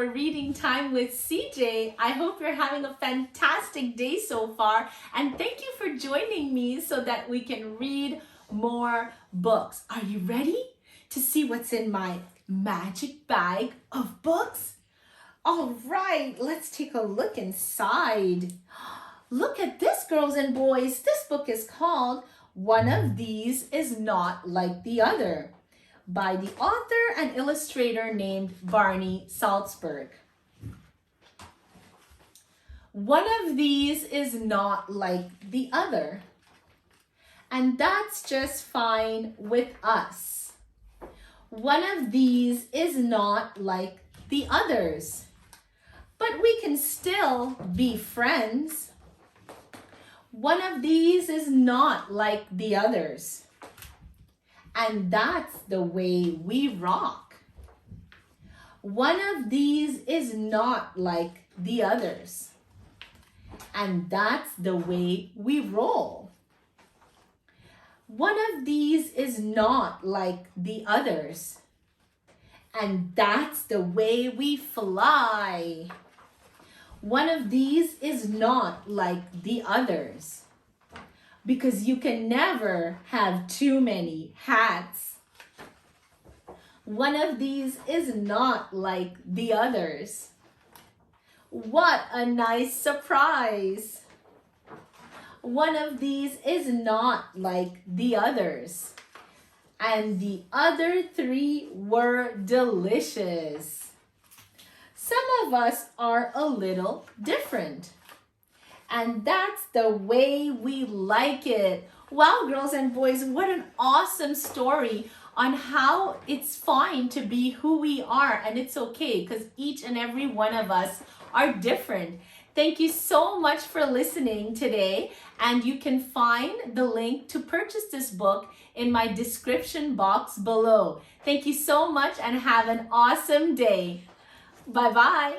for Reading Time with CJ. I hope you're having a fantastic day so far, and thank you for joining me so that we can read more books. Are you ready to see what's in my magic bag of books? All right, let's take a look inside. Look at this, girls and boys. This book is called One of These Is Not Like the Other, by the author and illustrator named Barney Saltzberg. One of these is not like the other, and that's just fine with us. One of these is not like the others, but we can still be friends. One of these is not like the others, and that's the way we rock. One of these is not like the others, and that's the way we roll. One of these is not like the others, and that's the way we fly. One of these is not like the others, because you can never have too many hats. One of these is not like the others. What a nice surprise! One of these is not like the others, and the other three were delicious. Some of us are a little different, and that's the way we like it. Wow, girls and boys, what an awesome story on how it's fine to be who we are, and it's okay because each and every one of us are different. Thank you so much for listening today, and you can find the link to purchase this book in my description box below. Thank you so much and have an awesome day. Bye-bye.